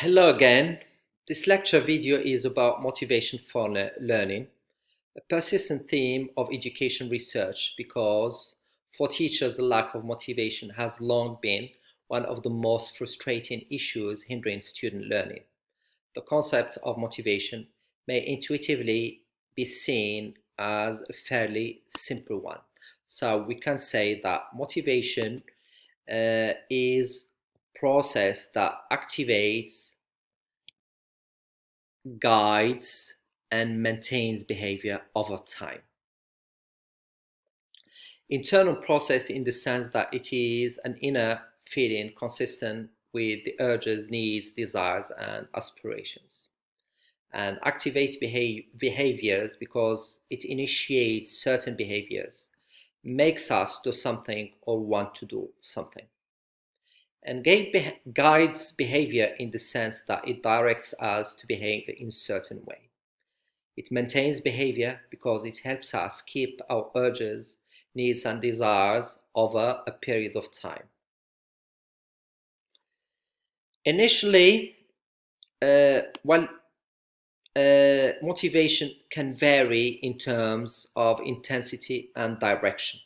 Hello again. This lecture video is about motivation for learning, a persistent theme of education research because for teachers the lack of motivation has long been one of the most frustrating issues hindering student learning. The concept of motivation may intuitively be seen as a fairly simple one. So we can say that motivation is a process that activates, guides, and maintains behavior over time. Internal process in the sense that it is an inner feeling consistent with the urges, needs, desires, and aspirations. And activate behaviors because it initiates certain behaviors, makes us do something or want to do something. And guides behavior in the sense that it directs us to behave in a certain way. It maintains behavior because it helps us keep our urges, needs, and desires over a period of time. Initially, while motivation can vary in terms of intensity and direction.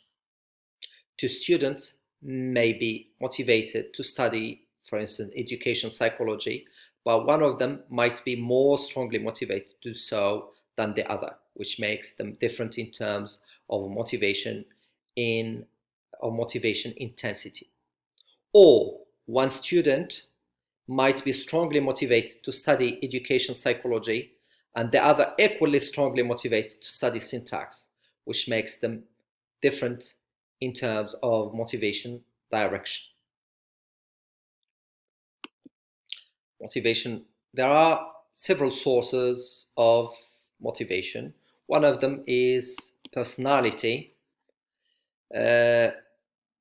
Two students may be motivated to study, for instance, education psychology, but one of them might be more strongly motivated to do so than the other, which makes them different in terms of motivation intensity. Or one student might be strongly motivated to study education psychology and the other equally strongly motivated to study syntax, which makes them different in terms of motivation direction. Motivation, there are several sources of motivation. One of them is personality.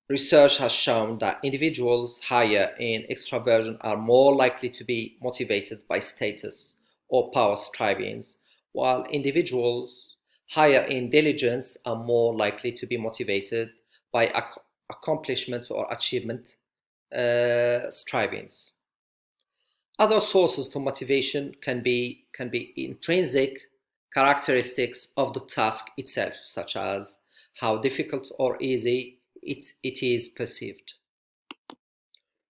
Research has shown that individuals higher in extraversion are more likely to be motivated by status or power strivings, while individuals higher in diligence are more likely to be motivated by accomplishment or achievement strivings. Other sources to motivation can be intrinsic characteristics of the task itself, such as how difficult or easy it is perceived,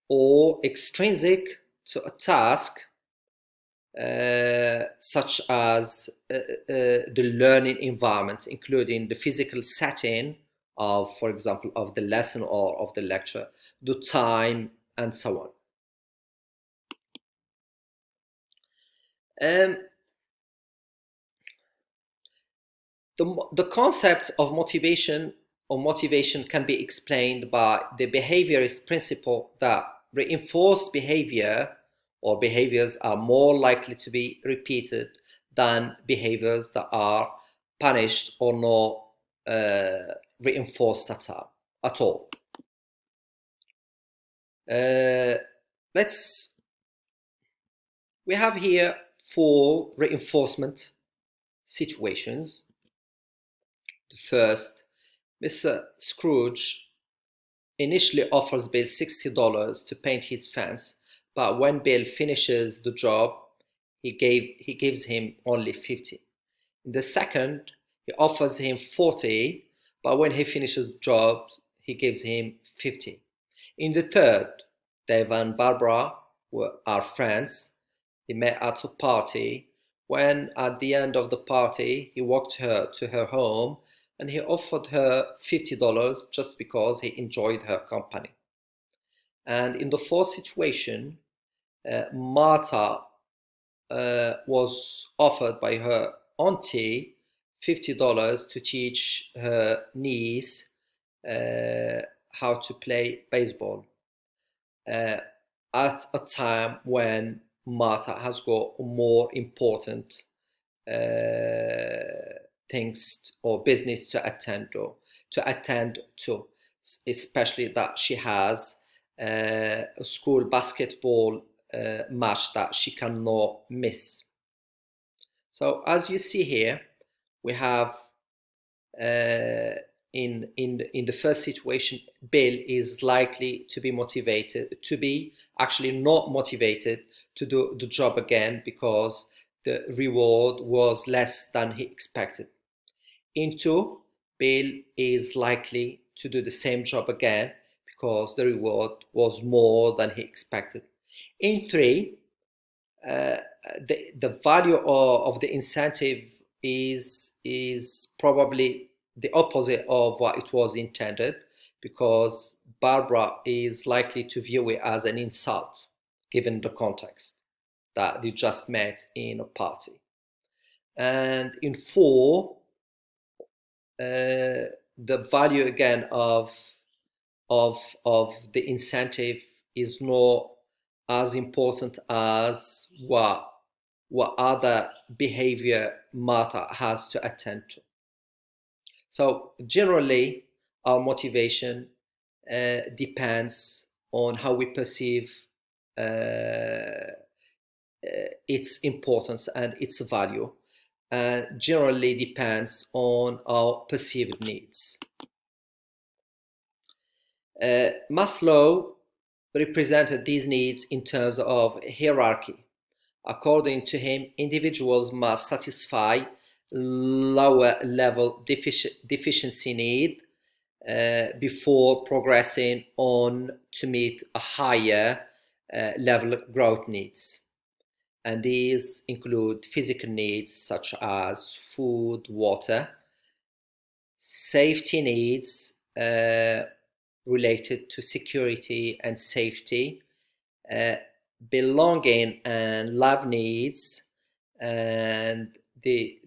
or extrinsic to a task, such as the learning environment, including the physical setting of, for example, of the lesson or of the lecture, the time, and so on. The concept of motivation can be explained by the behaviorist principle that reinforced behavior or behaviors are more likely to be repeated than behaviors that are punished or not reinforced at all. We have here 4 reinforcement situations. The first, Mr. Scrooge initially offers Bill $60 to paint his fence, but when Bill finishes the job, he gives him only 50. In the second, he offers him 40, but when he finishes the job, he gives him 50. In the third, Dave and Barbara are friends. They met at a party. When at the end of the party, he walked her to her home and he offered her $50 just because he enjoyed her company. And in the fourth situation, Martha was offered by her auntie $50 to teach her niece how to play baseball at a time when Martha has got more important things or business to attend to, especially that she has a school basketball match that she cannot miss. So as you see here, we have in the first situation, Bill is likely to be motivated, to be actually not motivated to do the job again because the reward was less than he expected. In two, Bill is likely to do the same job again because the reward was more than he expected. In three, uh, the value of the incentive is probably the opposite of what it was intended because Barbara is likely to view it as an insult given the context that they just met in a party. And in four, the value again of the incentive is not as important as what other behavior Martha has to attend to. So generally, our motivation depends on how we perceive its importance and its value, and generally depends on our perceived needs. Maslow represented these needs in terms of hierarchy. According to him, individuals must satisfy lower level deficiency need before progressing on to meet a higher level growth needs. And these include physical needs such as food, water, safety needs related to security and safety, belonging and love needs, and they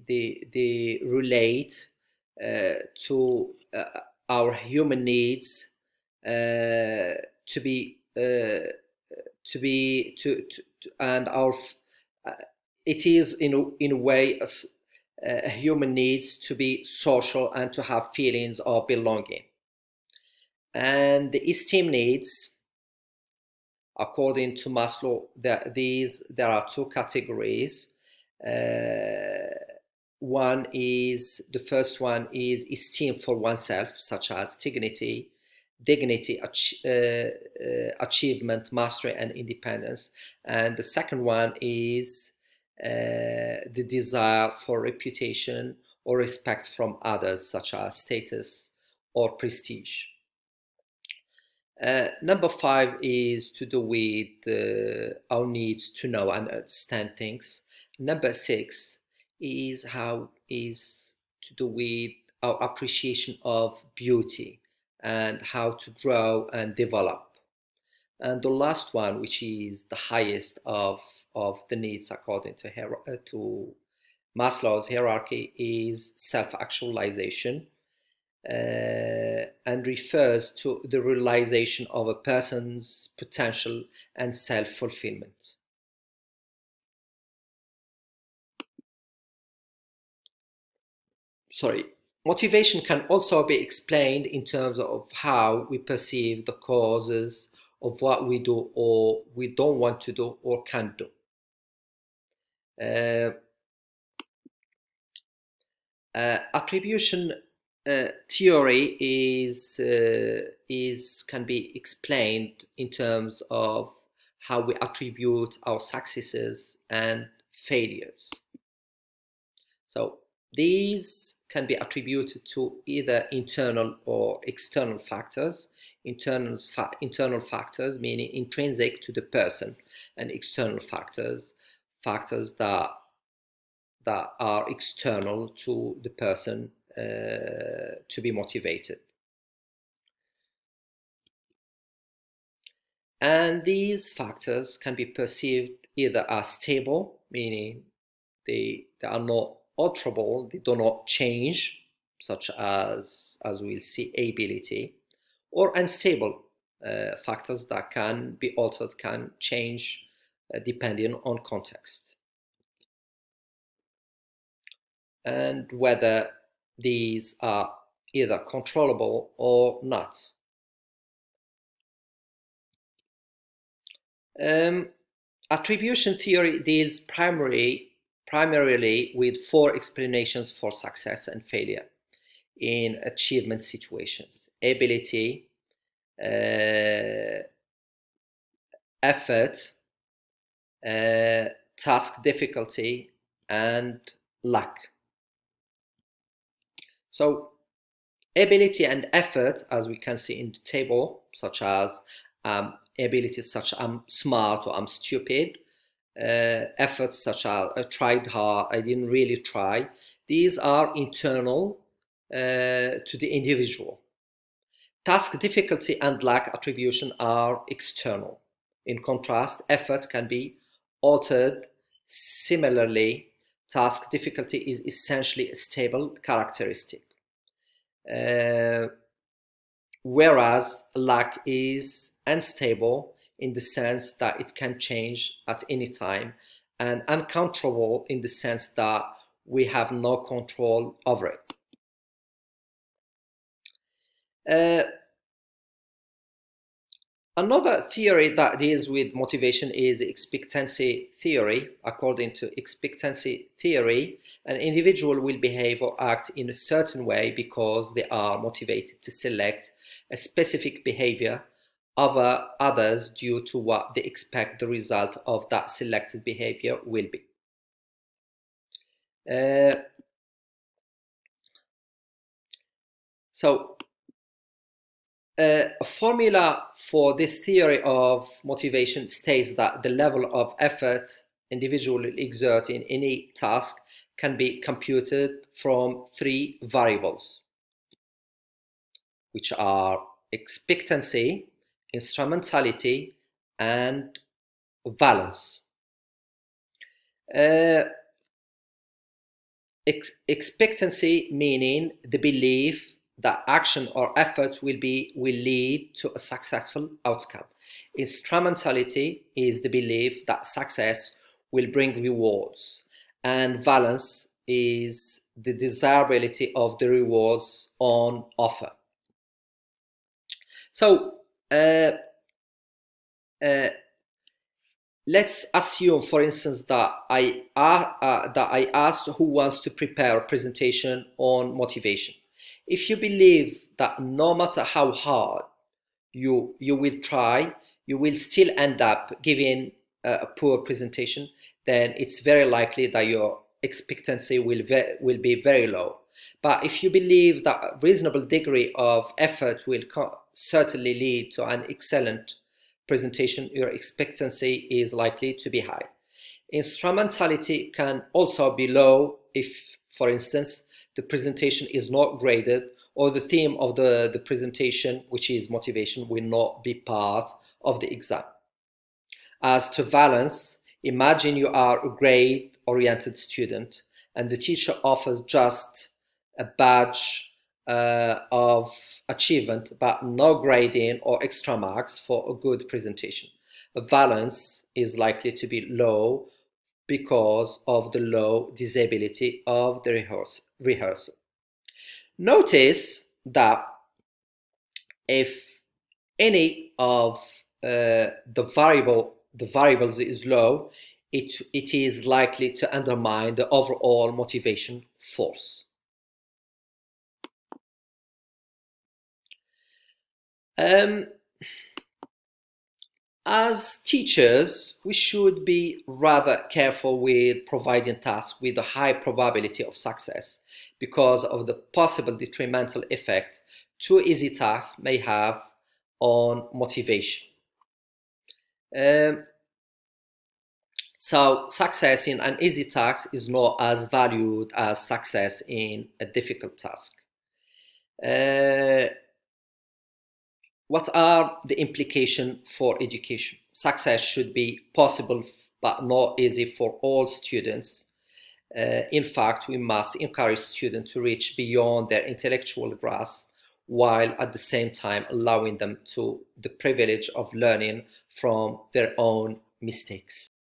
relate to our human needs to be and our it is in a way a human needs to be social and to have feelings of belonging. And the esteem needs, according to Maslow, there are two categories. The first one is esteem for oneself, such as dignity, achievement, mastery, and independence. And the second one is the desire for reputation or respect from others, such as status or prestige. Number five is to do with our needs to know and understand things. Number six is to do with our appreciation of beauty and how to grow and develop. And the last one, which is the highest of the needs according to Maslow's hierarchy, is self-actualization. And refers to the realization of a person's potential and self-fulfillment. Motivation can also be explained in terms of how we perceive the causes of what we do or we don't want to do or can't do. Attribution theory can be explained in terms of how we attribute our successes and failures. So these can be attributed to either internal or external factors. Internal factors meaning intrinsic to the person, and external factors that are external to the person to be motivated. And these factors can be perceived either as stable, meaning they are not alterable, they do not change, such as we'll see, ability, or unstable factors that can be altered, can change depending on context. And whether these are either controllable or not. Attribution theory deals primarily with four explanations for success and failure. in achievement situations: ability, effort, task difficulty, and luck. So ability and effort, as we can see in the table, such as abilities such as I'm smart or I'm stupid, efforts such as I tried hard, I didn't really try. These are internal to the individual. Task difficulty and luck attribution are external. In contrast, effort can be altered. Similarly, task difficulty is essentially a stable characteristic, whereas luck is unstable in the sense that it can change at any time, and uncontrollable in the sense that we have no control over it. Another theory that deals with motivation is expectancy theory. According to expectancy theory, an individual will behave or act in a certain way because they are motivated to select a specific behavior over others due to what they expect the result of that selected behavior will be. So a formula for this theory of motivation states that the level of effort individuals exert in any task can be computed from three variables, which are expectancy, instrumentality, and valence. Expectancy meaning the belief that action or effort will lead to a successful outcome. Instrumentality is the belief that success will bring rewards, and valence is the desirability of the rewards on offer. So let's assume, for instance, that I asked who wants to prepare a presentation on motivation. If you believe that no matter how hard you will try, you will still end up giving a poor presentation, then it's very likely that your expectancy will be very low. But if you believe that a reasonable degree of effort will certainly lead to an excellent presentation, your expectancy is likely to be high. Instrumentality can also be low if, for instance, the presentation is not graded or the theme of the presentation, which is motivation, will not be part of the exam. As to valence, imagine you are a grade-oriented student and the teacher offers just a badge of achievement, but no grading or extra marks for a good presentation. A valence is likely to be low because of the low disability of the rehearsal. Notice that if any of the variables is low, it is likely to undermine the overall motivation force. As teachers, we should be rather careful with providing tasks with a high probability of success because of the possible detrimental effect too easy tasks may have on motivation. So success in an easy task is not as valued as success in a difficult task. What are the implications for education? Success should be possible but not easy for all students. In fact, we must encourage students to reach beyond their intellectual grasp while at the same time allowing them the privilege of learning from their own mistakes.